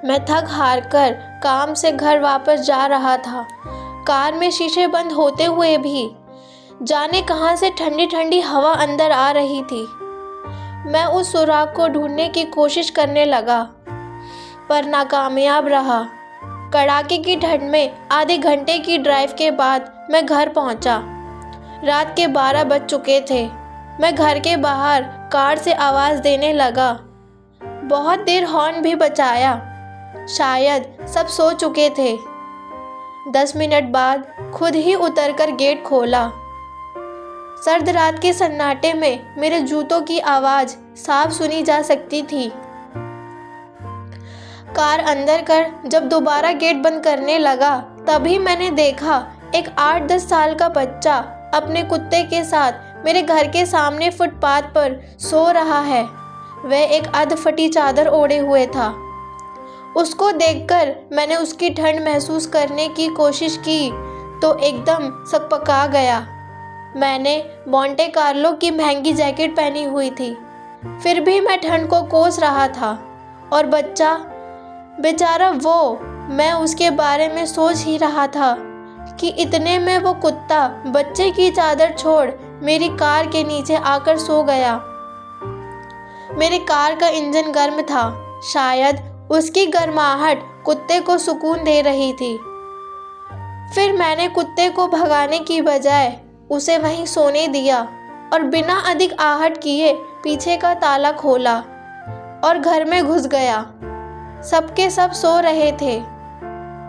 मैं थक हार कर काम से घर वापस जा रहा था। कार में शीशे बंद होते हुए भी जाने कहां से ठंडी ठंडी हवा अंदर आ रही थी। मैं उस सुराग को ढूंढने की कोशिश करने लगा, पर नाकामयाब रहा। कड़ाके की ठंड में आधे घंटे की ड्राइव के बाद मैं घर पहुंचा। रात के 12 बज चुके थे। मैं घर के बाहर कार से आवाज़ देने लगा। बहुत देर हॉर्न भी बजाया। शायद सब सो चुके थे। 10 मिनट बाद खुद ही उतरकर गेट खोला। सर्द रात के सन्नाटे में मेरे जूतों की आवाज़ साफ सुनी जा सकती थी। कार अंदर कर जब दोबारा गेट बंद करने लगा, तभी मैंने देखा एक 8-10 साल का बच्चा अपने कुत्ते के साथ मेरे घर के सामने फुटपाथ पर सो रहा है। वह एक अधफटी चादर ओढ़े हुए था। उसको देखकर मैंने उसकी ठंड महसूस करने की कोशिश की तो एकदम सकपका गया। मैंने मोंटे कार्लो की महंगी जैकेट पहनी हुई थी, फिर भी मैं ठंड को कोस रहा था। और बच्चा बेचारा, मैं उसके बारे में सोच ही रहा था कि इतने में वो कुत्ता बच्चे की चादर छोड़ मेरी कार के नीचे आकर सो गया। मेरी कार का इंजन गर्म था। शायद उसकी गर्माहट कुत्ते को सुकून दे रही थी। फिर मैंने कुत्ते को भगाने की बजाय उसे वहीं सोने दिया और बिना अधिक आहट किए पीछे का ताला खोला और घर में घुस गया। सबके सब सो रहे थे।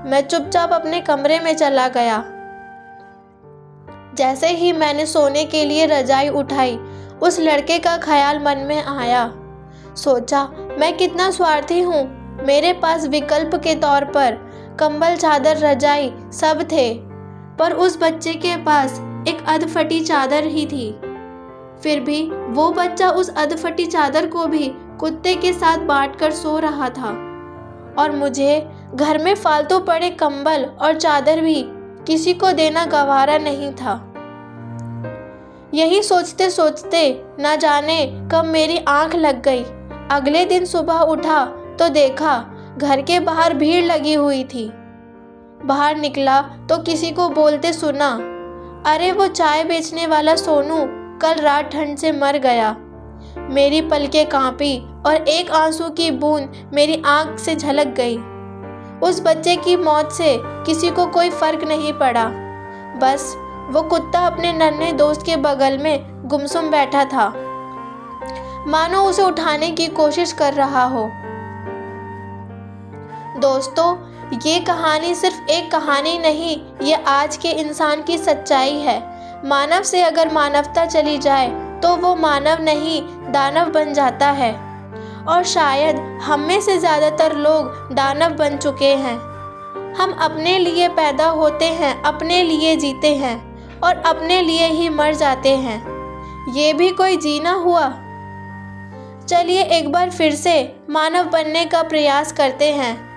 मैं चुपचाप अपने कमरे में चला गया। जैसे ही मैंने सोने के लिए रजाई उठाई, उस लड़के का ख्याल मन में आया। सोचा, मैं कितना स्वार्थी हूँ। मेरे पास विकल्प के तौर पर कंबल, चादर, रजाई सब थे, पर उस बच्चे के पास एक अधफटी चादर ही थी। फिर भी वो बच्चा उस अधफटी चादर को भी कुत्ते के साथ बांटकर सो रहा था, और मुझे घर में फालतू पड़े कंबल और चादर भी किसी को देना गवारा नहीं था। यही सोचते सोचते न जाने कब मेरी आंख लग गई। अगले दिन सुबह उठा तो देखा घर के बाहर भीड़ लगी हुई थी। बाहर निकला तो किसी को बोलते सुना, अरे वो चाय बेचने वाला सोनू कल रात ठंड से मर गया। मेरी पलकें कांपी और एक आंसू की बूंद मेरी आंख से झलक गई। उस बच्चे की मौत से किसी को कोई फर्क नहीं पड़ा। बस वो कुत्ता अपने नन्हे दोस्त के बगल में गुमसुम बैठा था, मानो उसे उठाने की कोशिश कर रहा हो। दोस्तों, ये कहानी सिर्फ एक कहानी नहीं, ये आज के इंसान की सच्चाई है। मानव से अगर मानवता चली जाए तो वो मानव नहीं, दानव बन जाता है। और शायद हम में से ज़्यादातर लोग दानव बन चुके हैं। हम अपने लिए पैदा होते हैं, अपने लिए जीते हैं और अपने लिए ही मर जाते हैं। ये भी कोई जीना हुआ? चलिए एक बार फिर से मानव बनने का प्रयास करते हैं।